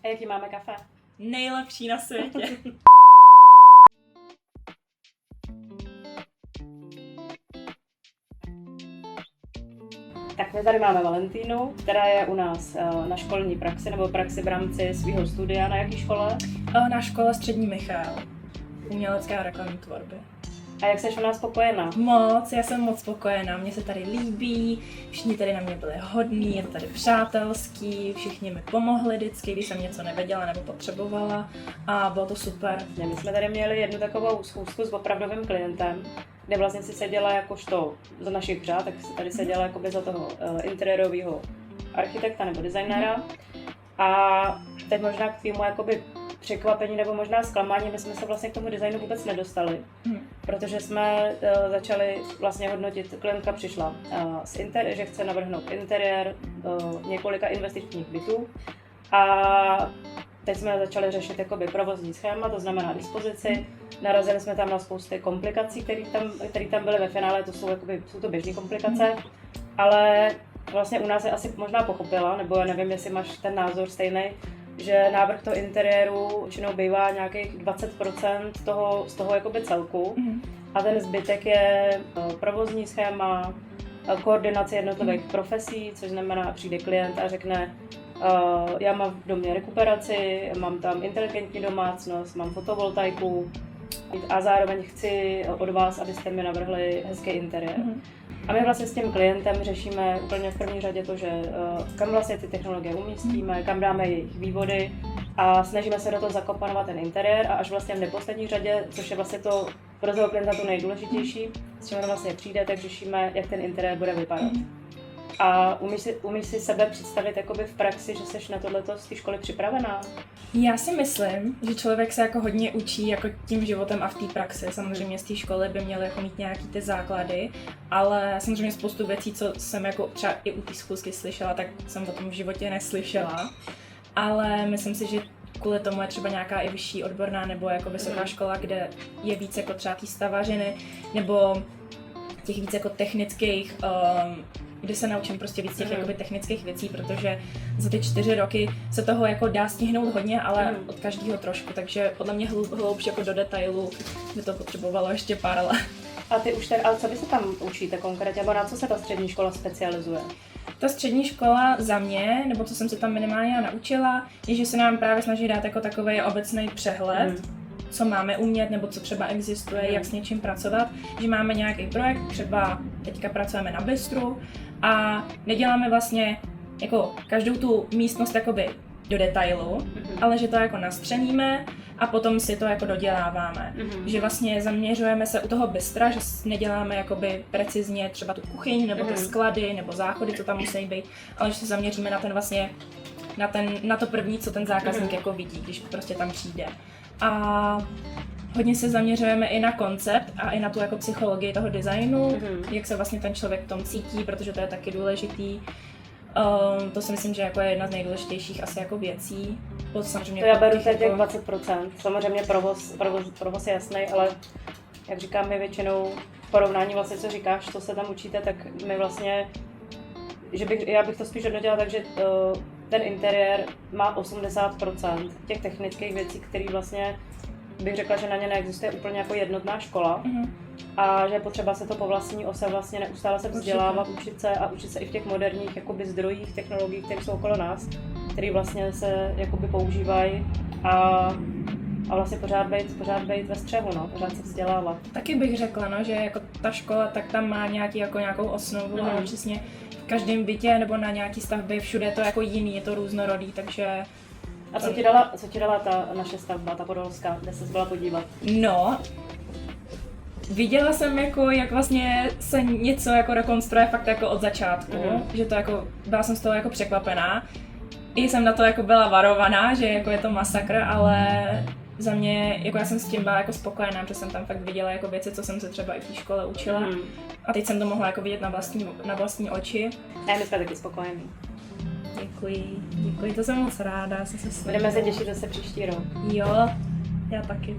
A jaký máme kafe? Nejlepší na světě. Tak my tady máme Valentínu, která je u nás na školní praxi nebo praxi v rámci svého studia. Na jaký škole? Na škole Střední Michal. Umělecké a reklamní tvorby. A jak jsi u nás spokojená? Moc, já jsem moc spokojená, mně se tady líbí, všichni tady na mě byli hodní, je to tady přátelský, všichni mi pomohli vždycky, když jsem něco nevěděla nebo potřebovala a bylo to super. My jsme tady měli jednu takovou schůzku s opravdovým klientem, kde vlastně si seděla jakožto za našich řád, tak si tady seděla jakoby za toho interiérového architekta nebo designéra. A teď možná k tvýmu jakoby překvapení nebo možná zklamání, my jsme se vlastně k tomu designu vůbec nedostali, protože jsme začali vlastně hodnotit, klientka přišla že chce navrhnout interiér několika investičních bytů a teď jsme začali řešit jakoby provozní schéma, to znamená dispozici, narazili jsme tam na spousty komplikací, které tam byly ve finále, jsou to běžné komplikace, ale vlastně u nás je asi možná pochopila, nebo já nevím, jestli máš ten názor stejný, že návrh toho interiéru většinou bývá nějakých 20% z toho jakoby celku a ten zbytek je provozní schéma, koordinace jednotlivých profesí, což znamená, přijde klient a řekne, já mám v domě rekuperaci, mám tam inteligentní domácnost, mám fotovoltaiku a zároveň chci od vás, abyste mi navrhli hezký interiér. A my vlastně s tím klientem řešíme úplně v první řadě to, že kam vlastně ty technologie umístíme, kam dáme jejich vývody a snažíme se do toho zakomponovat ten interiér a až vlastně v neposlední řadě, což je vlastně to pro toho klienta to nejdůležitější, s čím on vlastně přijde, tak řešíme, jak ten interiér bude vypadat. A umíš si sebe představit jakoby v praxi, že jsi na tohleto z té školy připravená? Já si myslím, že člověk se jako hodně učí jako tím životem a v té praxi. Samozřejmě z té školy by měly jako mít nějaký ty základy, ale samozřejmě spoustu věcí, co jsem jako třeba i u té schůzky slyšela, tak jsem o tom v životě neslyšela. Ale myslím si, že kvůli tomu je třeba nějaká i vyšší odborná nebo jako vysoká škola, kde je víc jako třeba té stavařiny nebo těch víc jako technických, kde se naučím prostě víc těch jakoby technických věcí, protože za ty 4 roky se toho jako dá stihnout hodně, ale od každého trošku, takže podle mě hloubš jako do detailu by to potřebovalo ještě pár let. A ty už ale co vy se tam učíte konkrétně, nebo na co se ta střední škola specializuje? Ta střední škola za mě, nebo co jsem se tam minimálně naučila, je, že se nám právě snaží dát jako takový obecný přehled, co máme umět, nebo co třeba existuje, jak s něčím pracovat, že máme nějaký projekt, třeba teďka pracujeme na bistru a neděláme vlastně jako každou tu místnost jakoby do detailu, ale že to jako nastřeníme a potom si to jako doděláváme. Že vlastně zaměřujeme se u toho bistra, že neděláme jakoby precizně třeba tu kuchyň, nebo ty sklady, nebo záchody, co tam musí být, ale že se zaměříme na ten vlastně, na to první, co ten zákazník jako vidí, když prostě tam přijde. A hodně se zaměřujeme i na koncept a i na tu jako psychologii toho designu, jak se vlastně ten člověk v tom cítí, protože to je taky důležitý. To si myslím, že jako je jedna z nejdůležitějších asi jako věcí. To já beru teď jako 20%. Samozřejmě provoz je jasný, ale jak říkám, my většinou v porovnání vlastně, co říkáš, co se tam učíte, tak my vlastně, já bych to spíš hodnotila tak, že ten interiér má 80% těch technických věcí, které vlastně bych řekla, že na ně neexistuje úplně jako jednotná škola a že je potřeba se to po vlastní ose vlastně neustále se vzdělávat, učit se i v těch moderních jakoby zdrojích, technologiích, které jsou okolo nás, které vlastně se jakoby používají a vlastně pořád být ve střehu, no, pořád se vzdělávat. Taky bych řekla, no, že jako ta škola tak tam má nějakou osnovu a přesně v každém bytě nebo na nějaký stavbě všude je to jako jiný, je to různorodý, takže... A co ti dala ta naše stavba, ta podolská, kde ses byla podívat? No, viděla jsem jako, jak vlastně se něco jako rekonstruuje fakt jako od začátku, že to jako, byla jsem z toho jako překvapená. I jsem na to jako byla varovaná, že jako je to masakr, ale za mě, jako já jsem s tím byla jako spokojená, protože jsem tam fakt viděla jako věci, co jsem se třeba i v té škole učila. A teď jsem to mohla jako vidět na vlastní oči. A my jsme taky spokojení. Děkuji, to jsem moc ráda. Budeme se těšit zase příští rok. Jo, já taky.